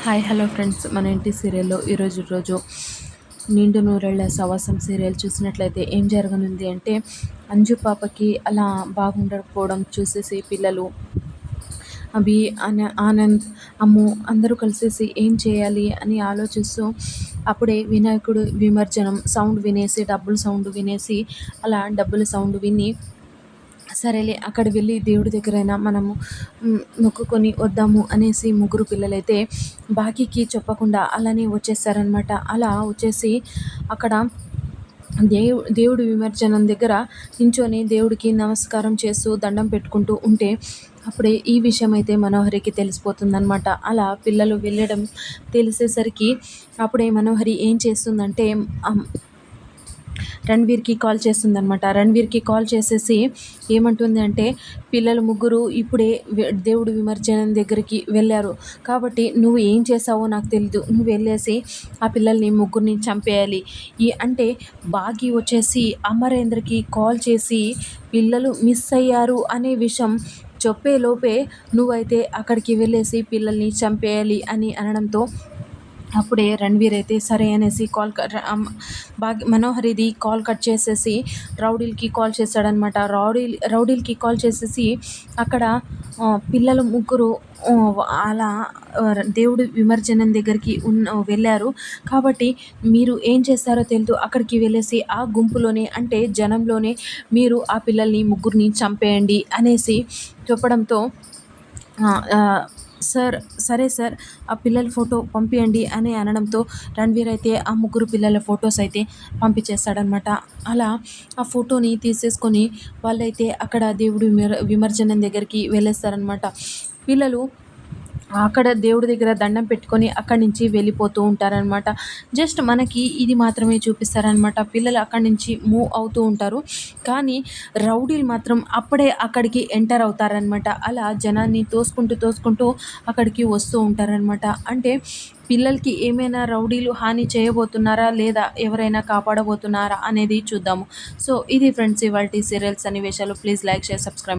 Hi hello friends, మన ఇంటి సీరియల్లో ఈరోజు నిండు నూరేళ్ల సవాసం సీరియల్ చూసినట్లయితే ఏం జరగనుంది అంటే, అంజు పాపకి అలా బాగుండకపోవడం చూసేసి పిల్లలు అభి ఆనంద్ అమ్ము అందరూ కలిసేసి ఏం చేయాలి అని ఆలోచిస్తూ అప్పుడే వినాయకుడు విమర్జనం సౌండ్ వినేసి, డబ్బుల సౌండ్ వినేసి, అలా డబ్బుల సౌండ్ విని సరేలే అక్కడ వెళ్ళి దేవుడి దగ్గరైనా మనము మొక్కుకొని వద్దాము అనేసి ముగ్గురు పిల్లలైతే బాకీకి చెప్పకుండా అలానే వచ్చేసారనమాట. అలా వచ్చేసి అక్కడ దేవుడి విమర్శనం దగ్గర నించొని దేవుడికి నమస్కారం చేస్తూ దండం పెట్టుకుంటూ ఉంటే అప్పుడే ఈ విషయం అయితే మనోహరికి తెలిసిపోతుందనమాట. అలా పిల్లలు వెళ్ళడం తెలిసేసరికి అప్పుడే మనోహరి ఏం చేస్తుందంటే రణ్వీర్కి కాల్ చేస్తుందనమాట. రణ్వీర్కి కాల్ చేసేసి ఏమంటుంది అంటే, పిల్లలు ముగ్గురు ఇప్పుడే దేవుడి విమర్శనం దగ్గరికి వెళ్ళారు కాబట్టి నువ్వు ఏం చేసావో నాకు తెలీదు, నువ్వు వెళ్ళేసి ఆ పిల్లల్ని ముగ్గురిని చంపేయాలి. అంటే బాగి వచ్చేసి అమరేంద్రకి కాల్ చేసి పిల్లలు మిస్ అయ్యారు అనే విషయం చెప్పేలోపే నువ్వైతే అక్కడికి వెళ్ళేసి పిల్లల్ని చంపేయాలి అని అనడంతో అప్పుడే రణ్వీర్ అయితే సరే అనేసి మనోహరిది కాల్ కట్ చేసేసి రౌడీలకి కాల్ చేశాడనమాట. రౌడీలకి కాల్ చేసేసి అక్కడ పిల్లలు ముగ్గురు అలా దేవుడి విమర్శనం దగ్గరికి వెళ్ళారు కాబట్టి మీరు ఏం చేస్తారో తెలియదు, అక్కడికి వెళ్ళేసి ఆ గుంపులోనే అంటే జనంలోనే మీరు ఆ పిల్లల్ని ముగ్గురిని చంపేయండి అనేసి చెప్పడంతో సరే సార్ ఆ పిల్లల ఫోటో పంపించండి అని అనడంతో రణ్వీర్ అయితే ఆ ముగ్గురు పిల్లల ఫొటోస్ అయితే పంపించేస్తాడనమాట. అలా ఆ ఫోటోని తీసేసుకొని వాళ్ళైతే అక్కడ దేవుడి విమర్శనం దగ్గరికి వెళ్ళేస్తారనమాట. పిల్లలు అక్కడ దేవుడి దగ్గర దండం పెట్టుకొని అక్కడి నుంచి వెళ్ళిపోతూ ఉంటారనమాట. జస్ట్ మనకి ఇది మాత్రమే చూపిస్తారనమాట. పిల్లలు అక్కడి నుంచి మూవ్ అవుతూ ఉంటారు కానీ రౌడీలు మాత్రం అప్పుడే అక్కడికి ఎంటర్ అవుతారనమాట. అలా జనాన్ని తోసుకుంటూ అక్కడికి వస్తూ ఉంటారనమాట. అంటే పిల్లలకి ఏమైనా రౌడీలు హాని చేయబోతున్నారా లేదా ఎవరైనా కాపాడబోతున్నారా అనేది చూద్దాము. సో ఇది ఫ్రెండ్స్ ఇవాల్టి సీరియల్స్ సన్నివేశాలు. Please like, share, subscribe.